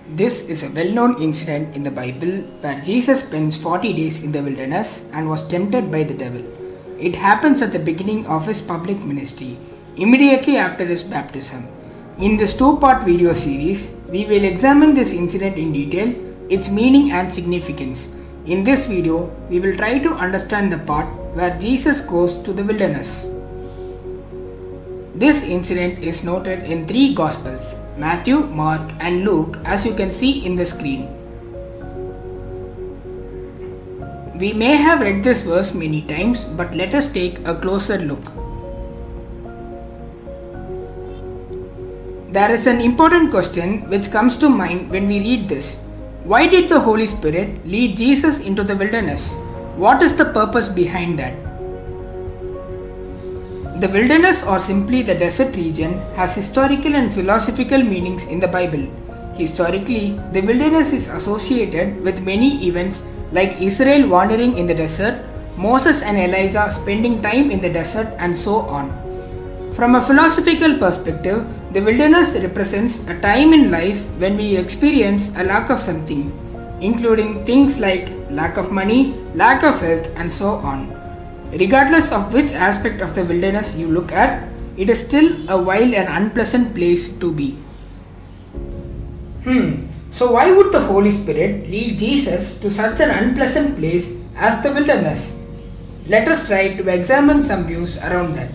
This is a well-known incident in the Bible where Jesus spends 40 days in the wilderness and was tempted by the devil. It happens at the beginning of his public ministry, immediately after his baptism. In this two-part video series, we will examine this incident in detail, its meaning and significance. In this video, we will try to understand the part where Jesus goes to the wilderness. This incident is noted in three Gospels, Matthew, Mark and Luke, as you can see in the screen. We may have read this verse many times, but let us take a closer look. There is an important question which comes to mind when we read this. Why did the Holy Spirit lead Jesus into the wilderness? What is the purpose behind that? The wilderness, or simply the desert region, has historical and philosophical meanings in the Bible. Historically, the wilderness is associated with many events like Israel wandering in the desert, Moses and Elijah spending time in the desert, and so on. From a philosophical perspective, the wilderness represents a time in life when we experience a lack of something, including things like lack of money, lack of health, and so on. Regardless of which aspect of the wilderness you look at, it is still a wild and unpleasant place to be. So why would the Holy Spirit lead Jesus to such an unpleasant place as the wilderness? Let us try to examine some views around that.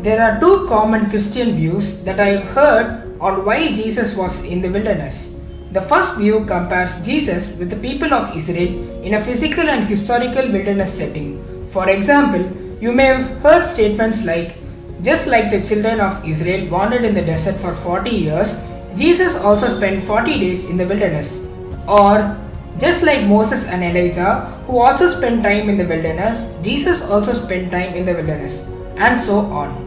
There are two common Christian views that I have heard on why Jesus was in the wilderness. The first view compares Jesus with the people of Israel in a physical and historical wilderness setting. For example, you may have heard statements like, just like the children of Israel wandered in the desert for 40 years, Jesus also spent 40 days in the wilderness. Or, just like Moses and Elijah, who also spent time in the wilderness, Jesus also spent time in the wilderness, and so on.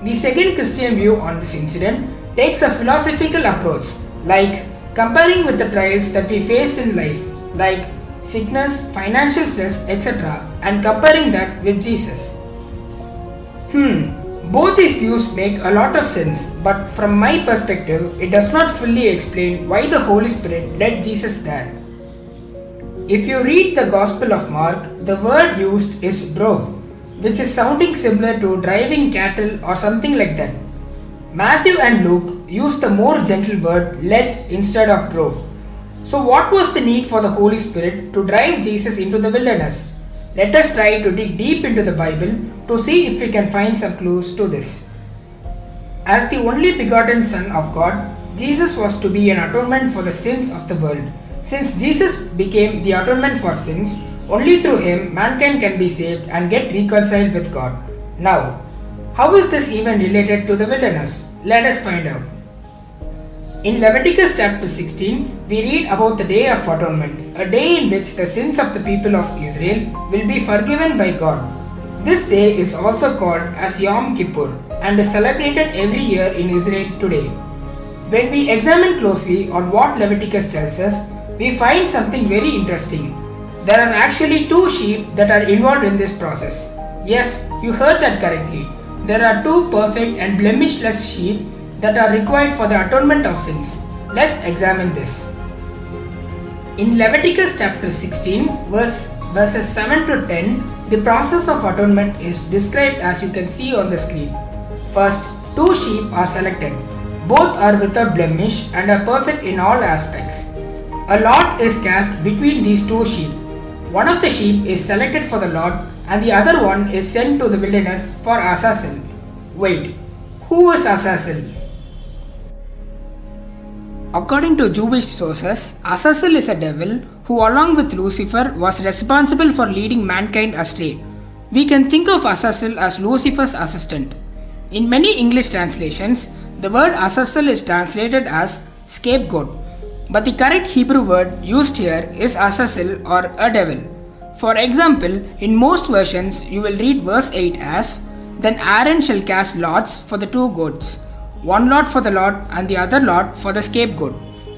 The second Christian view on this incident takes a philosophical approach, like comparing with the trials that we face in life, like sickness, financial stress, etc., and comparing that with Jesus. Both these views make a lot of sense, but from my perspective, it does not fully explain why the Holy Spirit led Jesus there. If you read the Gospel of Mark, the word used is drove, which is sounding similar to driving cattle or something like that. Matthew and Luke use the more gentle word led instead of drove. So what was the need for the Holy Spirit to drive Jesus into the wilderness? Let us try to dig deep into the Bible to see if we can find some clues to this. As the only begotten Son of God, Jesus was to be an atonement for the sins of the world. Since Jesus became the atonement for sins, only through him mankind can be saved and get reconciled with God. Now, how is this even related to the wilderness? Let us find out. In Leviticus chapter 16, we read about the Day of Atonement, a day in which the sins of the people of Israel will be forgiven by God. This day is also called as Yom Kippur and is celebrated every year in Israel today. When we examine closely on what Leviticus tells us, we find something very interesting. There are actually two sheep that are involved in this process. Yes, you heard that correctly. There are two perfect and blemishless sheep that are required for the atonement of sins. Let's examine this. In Leviticus chapter 16, verses 7 to 10, the process of atonement is described as you can see on the screen. First, two sheep are selected. Both are without blemish and are perfect in all aspects. A lot is cast between these two sheep. One of the sheep is selected for the Lord and the other one is sent to the wilderness for Azazel. Wait, who is Azazel? According to Jewish sources, Azazel is a devil who along with Lucifer was responsible for leading mankind astray. We can think of Azazel as Lucifer's assistant. In many English translations, the word Azazel is translated as scapegoat. But the correct Hebrew word used here is Azazel or a devil. For example, in most versions you will read verse 8 as, "Then Aaron shall cast lots for the two goats, one lot for the Lord and the other lot for the scapegoat."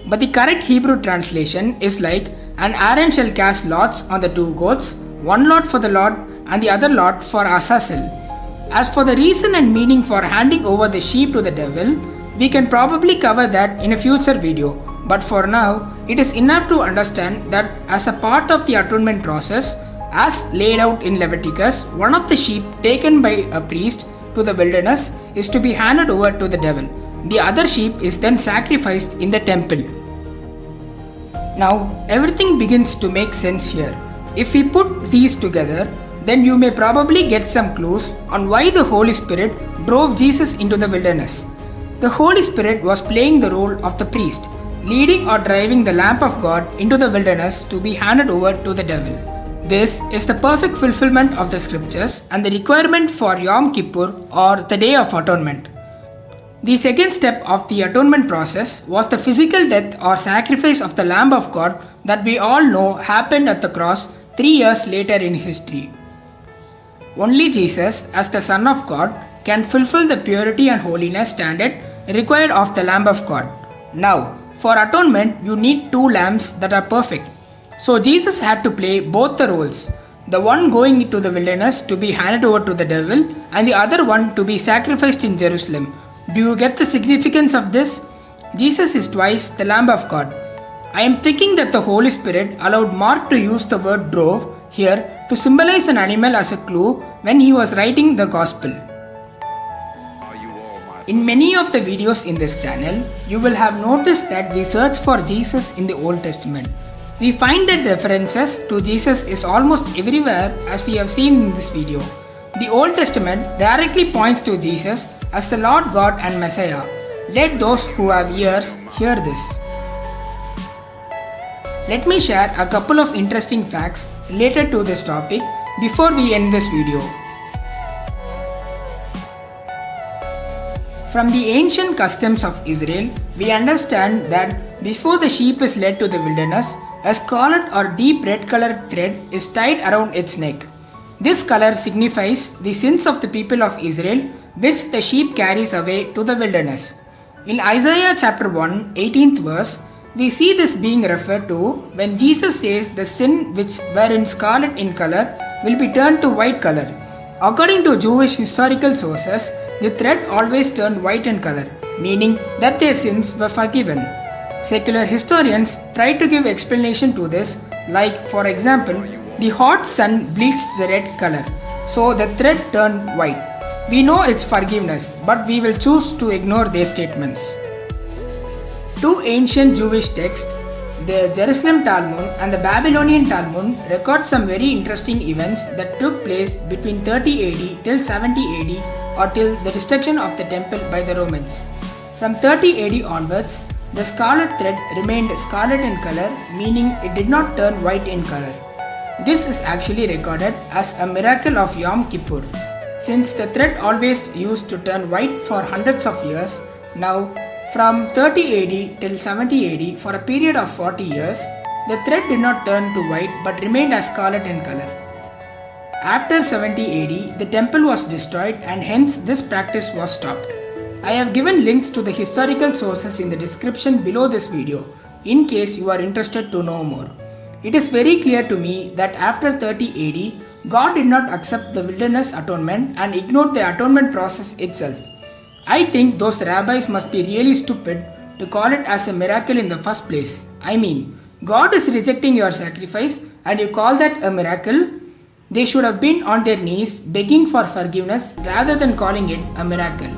But the correct Hebrew translation is like, "And Aaron shall cast lots on the two goats, one lot for the Lord and the other lot for Azazel." As for the reason and meaning for handing over the sheep to the devil, we can probably cover that in a future video. But for now, it is enough to understand that as a part of the atonement process, as laid out in Leviticus, one of the sheep taken by a priest to the wilderness is to be handed over to the devil. The other sheep is then sacrificed in the temple. Now, everything begins to make sense here. If we put these together, then you may probably get some clues on why the Holy Spirit drove Jesus into the wilderness. The Holy Spirit was playing the role of the priest, leading or driving the Lamb of God into the wilderness to be handed over to the devil. This is the perfect fulfillment of the scriptures and the requirement for Yom Kippur or the Day of Atonement. The second step of the atonement process was the physical death or sacrifice of the Lamb of God that we all know happened at the cross 3 years later in history. Only Jesus, as the Son of God, can fulfill the purity and holiness standard required of the Lamb of God. Now, for atonement, you need 2 lambs that are perfect. So Jesus had to play both the roles, the one going into the wilderness to be handed over to the devil and the other one to be sacrificed in Jerusalem. Do you get the significance of this? Jesus is twice the Lamb of God. I am thinking that the Holy Spirit allowed Mark to use the word drove here to symbolize an animal as a clue when he was writing the Gospel. In many of the videos in this channel, you will have noticed that we search for Jesus in the Old Testament. We find that references to Jesus is almost everywhere as we have seen in this video. The Old Testament directly points to Jesus as the Lord God and Messiah. Let those who have ears hear this. Let me share a couple of interesting facts related to this topic before we end this video. From the ancient customs of Israel, we understand that before the sheep is led to the wilderness, a scarlet or deep red colored thread is tied around its neck. This color signifies the sins of the people of Israel, which the sheep carries away to the wilderness. In Isaiah chapter 1, 18th verse, we see this being referred to when Jesus says the sin which were in scarlet in color will be turned to white color. According to Jewish historical sources, the thread always turned white in color, meaning that their sins were forgiven. Secular historians try to give explanation to this, like for example, the hot sun bleached the red color, so the thread turned white. We know it's forgiveness, but we will choose to ignore their statements. 2 ancient Jewish texts, the Jerusalem Talmud and the Babylonian Talmud, record some very interesting events that took place between 30 AD till 70 AD or till the destruction of the temple by the Romans. From 30 AD onwards, the scarlet thread remained scarlet in color, meaning it did not turn white in color. This is actually recorded as a miracle of Yom Kippur. Since the thread always used to turn white for hundreds of years, now from 30 AD till 70 AD for a period of 40 years, the thread did not turn to white but remained as scarlet in color. After 70 AD, the temple was destroyed and hence this practice was stopped. I have given links to the historical sources in the description below this video in case you are interested to know more. It is very clear to me that after 30 AD, God did not accept the wilderness atonement and ignored the atonement process itself. I think those rabbis must be really stupid to call it as a miracle in the first place. I mean, God is rejecting your sacrifice and you call that a miracle? They should have been on their knees begging for forgiveness rather than calling it a miracle.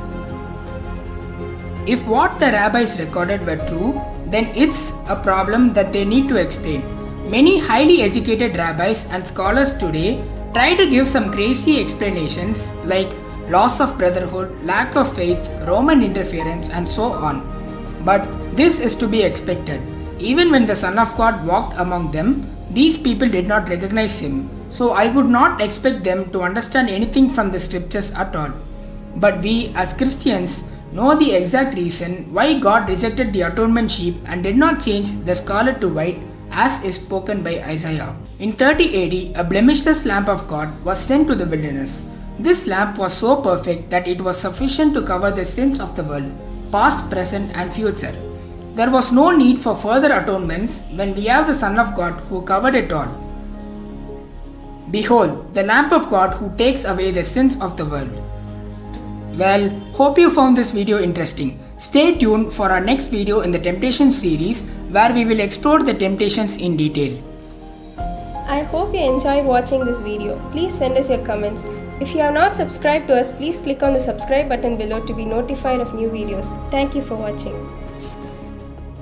If what the rabbis recorded were true, then it's a problem that they need to explain. Many highly educated rabbis and scholars today try to give some crazy explanations like loss of brotherhood, lack of faith, Roman interference, and so on. But this is to be expected. Even when the Son of God walked among them, these people did not recognize him. So I would not expect them to understand anything from the scriptures at all. But we as Christians know the exact reason why God rejected the atonement sheep and did not change the scarlet to white as is spoken by Isaiah. In 30 AD, a blemishless lamp of God was sent to the wilderness. This lamp was so perfect that it was sufficient to cover the sins of the world, past, present, and future. There was no need for further atonements when we have the Son of God who covered it all. Behold, the lamp of God who takes away the sins of the world. Well, hope you found this video interesting. Stay tuned for our next video in the Temptations series where we will explore the temptations in detail. I hope you enjoyed watching this video. Please send us your comments. If you have not subscribed to us, please click on the subscribe button below to be notified of new videos. Thank you for watching.